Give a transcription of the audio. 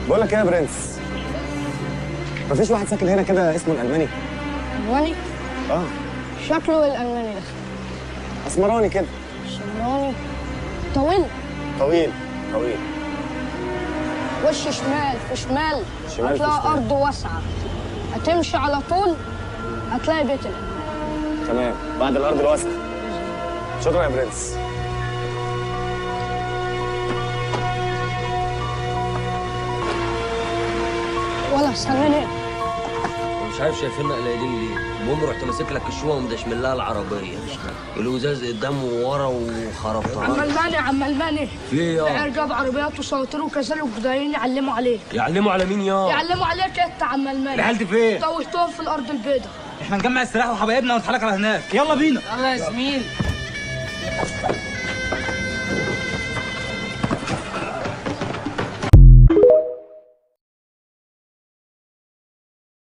بقول لك ايه يا برنس؟ مفيش واحد ساكن هنا كده اسمه الألماني؟ ألماني؟ اه شكله الألماني ده؟ اسمراني كده. اسمراني طويل؟ طويل طويل. وش شمال في شمال، شمال في هتلاقي شمال. أرض واسعة، هتمشي على طول هتلاقي بيتنا. تمام، بعد الأرض الواسعة. شكرا يا برنس. ولا استناني. مش عارف شايفيننا قليلين ليه؟ المهم رحت ماسك لك الشومه ومدشمل لها العربيه، الوزاز قدام وورا وخربطها. عم ألماني في ايه يا؟ العيال جاب عربيات وصوتين وكذلك جايين يعلموا عليك. يعلموا على مين يا؟ يعلموا عليك انت عم ألماني. العيال دي فين؟ توهتهم في الأرض البيضاء. احنا نجمع السلاح وحبايبنا ونتحرك على هناك، يلا بينا. يلا يا زميل.